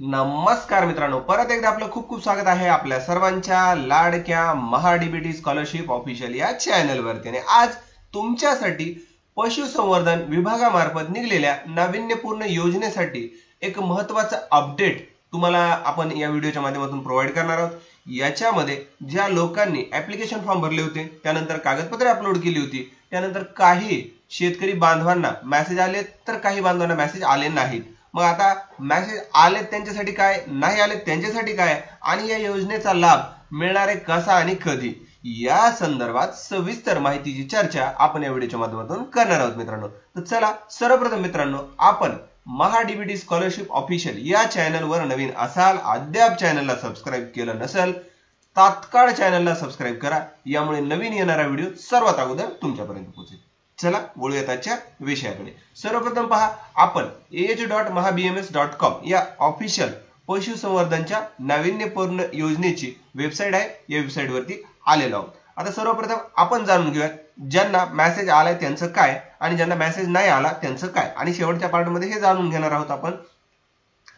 नमस्कार मित्रांनो, परत एकदा आपलं खूप खूप स्वागत आहे आपल्या सर्वांच्या लाडक्या महाडीबीटी स्कॉलरशिप ऑफिशियल या चॅनलवरती। आणि आज तुमच्यासाठी पशुसंवर्धन विभागामार्फत निघलेल्या नाविन्यपूर्ण योजनेसाठी एक महत्त्वाचं अपडेट तुम्हाला आपण या व्हिडिओच्या माध्यमातून प्रोव्हाइड करणार आहोत। याच्यामध्ये ज्या लोकांनी ऍप्लिकेशन फॉर्म भरले होते, त्यानंतर कागदपत्रे अपलोड केली होती, त्यानंतर काही शेतकरी बांधवांना मेसेज आले तर काही बांधवांना मेसेज आले नाहीत। मग आता मेसेज आले त्यांच्यासाठी काय, नाही आले त्यांच्यासाठी काय, आणि या योजनेचा लाभ मिळणार आहे कसा आणि कधी, या संदर्भात सविस्तर माहितीची चर्चा आपण या व्हिडिओच्या माध्यमातून करणार आहोत मित्रांनो। तर चला सर्वप्रथम मित्रांनो, आपण महाडीबीटी स्कॉलरशिप ऑफिशियल या चॅनलवर नवीन असाल, अद्याप चॅनलला सबस्क्राइब केलं नसेल, तात्काळ चॅनलला सबस्क्राइब करा, यामुळे नवीन येणारा व्हिडिओ सर्वात अगोदर तुमच्यापर्यंत पोहोचेल। चला बोलूयात आजच्या विषयाकडे। सर्वप्रथम पहा, आपण ah.mahabms.com या ऑफिशियल पशुसंवर्धनच्या नाविन्यपूर्ण योजनेची वेबसाईट आहे, या वेबसाईट वरती आलेलो आहोत। आता सर्वप्रथम आपण जाणून घेऊयात ज्यांना मेसेज आलाय त्यांचं काय आणि ज्यांना मेसेज नाही आला त्यांचं काय, आणि शेवटच्या पार्ट मध्ये हे जाणून घेणार आहोत आपण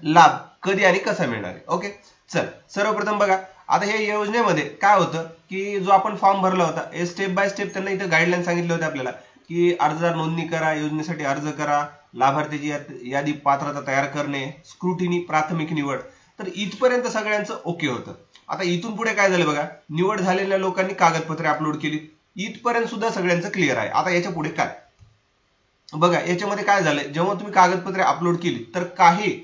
लाभ कधी आणि कसा मिळणार आहे। ओके, चल सर्वप्रथम बघा, आता हे योजनेमध्ये काय होतं की जो आपण फॉर्म भरला होता, हे स्टेप बाय स्टेप त्यांना इथे गाईडलाईन सांगितले होते आपल्याला की अर्जदार नोंदणी करा, योजनेसाठी अर्ज करा, लाभार्थीची यादी पात्रता तयार करणे, स्क्रुटिनी, प्राथमिक निवड, तर इथपर्यंत सगळ्यांचं ओके होतं। आता इथून पुढे काय झालं बघा, निवड झालेल्या लोकांनी कागदपत्रे अपलोड केली, इथपर्यंत सुद्धा सगळ्यांचं क्लिअर आहे। आता याच्या पुढे काय बघा, याच्यामध्ये काय झालंय, जेव्हा तुम्ही कागदपत्रे अपलोड केली तर काही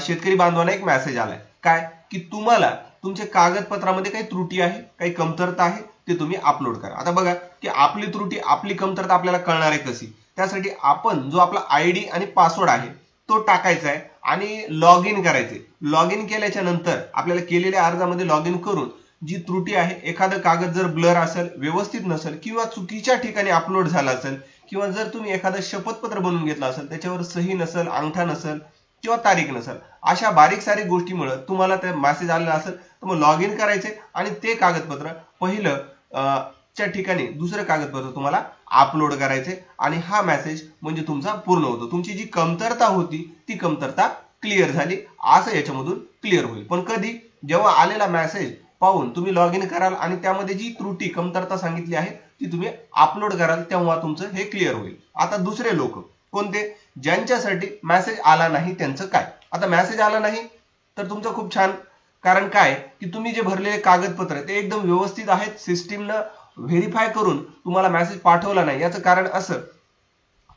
शेतकरी बांधवांना एक मेसेज आलाय काय की तुम्हाला तुमच्या कागदपत्रामध्ये काही त्रुटी आहे, काही कमतरता आहे, ते तुम्ही अपलोड करा। आता बघा की आपली त्रुटी, आपली कमतरता आपल्याला कळणार आहे कशी, त्यासाठी आपण जो आपला आयडी आणि पासवर्ड आहे तो टाकायचा आहे आणि लॉग इन करायचे। लॉग इन केल्याच्या नंतर आपल्याला केलेल्या अर्जामध्ये लॉग इन करून जी त्रुटी आहे, एखादं कागद जर ब्लर असेल, व्यवस्थित नसेल, किंवा चुकीच्या ठिकाणी अपलोड झाला असेल, किंवा जर तुम्ही एखादं शपथपत्र बनवून घेतलं असेल, त्याच्यावर सही नसेल, अंगठा नसेल किंवा तारीख नसेल, अशा बारीक सारीक गोष्टीमुळे तुम्हाला ते मेसेज आलेला असेल तर मग लॉग इन करायचे आणि ते कागदपत्र पहिलं च्या ठिकाणी दुसरं कागदपत्र तुम्हाला अपलोड करायचे, आणि हा मेसेज म्हणजे तुमचा पूर्ण होतो। तुमची जी कमतरता होती ती कमतरता क्लिअर झाली असं याच्यामधून क्लिअर होईल। पण कधी, जेव्हा आलेला मेसेज पाहून तुम्ही लॉग इन कराल आणि त्यामध्ये जी त्रुटी कमतरता सांगितली आहे ती तुम्ही अपलोड कराल, तेव्हा तुमचं हे क्लिअर होईल। आता दुसरे लोक कोणते, ज्यांच्यासाठी मेसेज आला नाही त्यांचं काय। आता मेसेज आला नाही तर तुमचं खूप छान, कारण काय की तुम्ही जे भरलेले कागदपत्र ते एकदम व्यवस्थित आहेत, सिस्टीमनं व्हेरीफाय करून तुम्हाला मेसेज पाठवला नाही। याचं कारण असं,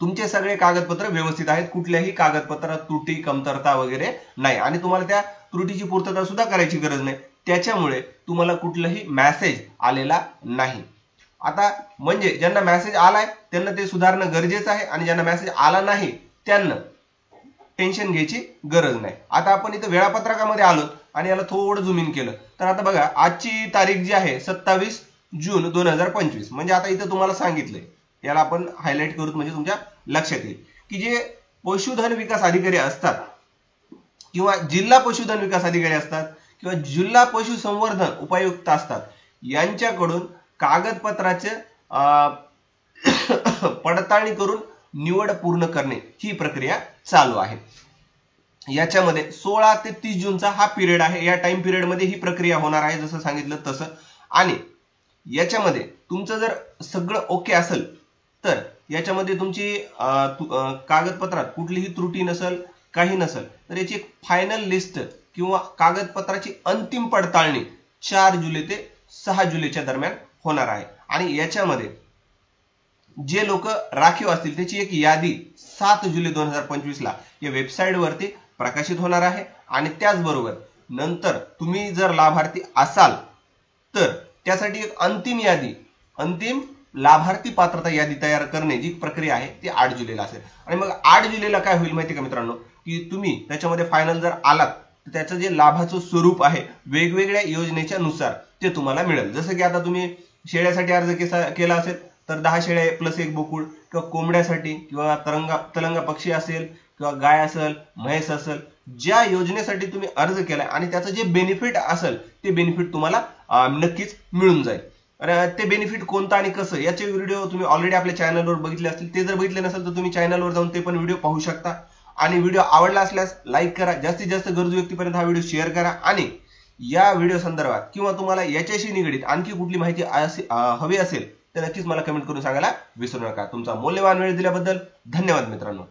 तुमचे सगळे कागदपत्र व्यवस्थित आहेत, कुठल्याही कागदपत्रात त्रुटी कमतरता वगैरे नाही, आणि तुम्हाला त्या त्रुटीची पूर्तता सुद्धा करायची गरज नाही, त्याच्यामुळे तुम्हाला कुठलाही मेसेज आलेला नाही। आता म्हणजे ज्यांना मेसेज आलाय त्यांना ते सुधारणं गरजेचं आहे, आणि ज्यांना मेसेज आला नाही त्यांना टेन्शन घ्यायची गरज नाही। आता आपण इथं वेळापत्रकामध्ये आलो आणि याला थोडं झूम इन केलं तर आता बघा, आजची तारीख जी आहे 27 जून 2025, म्हणजे आता इथं तुम्हाला सांगितलंय, याला आपण हायलाइट करू म्हणजे तुमच्या लक्षात येईल की जे पशुधन विकास अधिकारी असतात किंवा जिल्हा पशुधन विकास अधिकारी असतात किंवा जिल्हा पशुसंवर्धन उपायुक्त असतात, यांच्याकडून कागदपत्राचे पडताळणी करून निवड पूर्ण करणे ही प्रक्रिया चालू आहे। याच्यामध्ये 16 ते 30 जूनचा हा पिरियड आहे, या टाइम पिरियड मध्ये ही प्रक्रिया होणार आहे जसं सांगितलं तसं। आणि याच्यामध्ये तुमचं जर सगळं ओके असेल तर याच्यामध्ये तुमची कागदपत्रात कुठलीही त्रुटी नसेल, काही नसेल, तर याची एक फायनल लिस्ट किंवा कागदपत्राची अंतिम पडताळणी 4 जुलै ते 6 जुलैच्या दरम्यान होणार आहे। आणि याच्यामध्ये जे लोक राखीव असतील त्याची एक यादी 7 जुलै 2025 ला या वेबसाईट वरती प्रकाशित होणार आहे। आणि त्याचबरोबर नंतर तुम्ही जर लाभार्थी असाल तर त्यासाठी एक अंतिम यादी, अंतिम लाभार्थी पात्रता यादी तयार करणे जी प्रक्रिया आहे ती 8 जुलैला असेल। आणि मग 8 जुलैला काय होईल माहिती का मित्रांनो, की तुम्ही त्याच्यामध्ये फायनल जर आलात तर त्याचं जे लाभाचं स्वरूप आहे वेगवेगळ्या योजनेच्या नुसार ते तुम्हाला मिळेल। जसं की आता तुम्ही शेळ्यासाठी अर्ज केला असेल तर 10 शेळ्या प्लस 1 बोकुड, किंवा कोंबड्यासाठी किंवा तलंगा पक्षी असेल किंवा गाय असेल, म्हैस असेल, ज्या योजनेसाठी तुम्ही अर्ज केलाय आणि त्याचं जे बेनिफिट असेल ते बेनिफिट तुम्हाला नक्कीच मिळून जाईल। ते बेनिफिट कोणतं आणि कसं याचे व्हिडिओ तुम्ही ऑलरेडी आपल्या चॅनलवर बघितले असतील, ते जर बघितले नसेल तर तुम्ही चॅनलवर जाऊन ते पण व्हिडिओ पाहू शकता। आणि व्हिडिओ आवडला असल्यास लाईक करा, जास्तीत जास्त गरजू व्यक्तीपर्यंत हा व्हिडिओ शेअर करा आणि या व्हिडिओ संदर्भात किंवा तुम्हाला याच्याशी निगडीत आणखी कुठली माहिती हवी असेल तर नक्कीच मला कमेंट करून सांगायला विसरू नका. तुमचा मौल्यवान वेळ दिल्याबद्दल धन्यवाद मित्रांनो.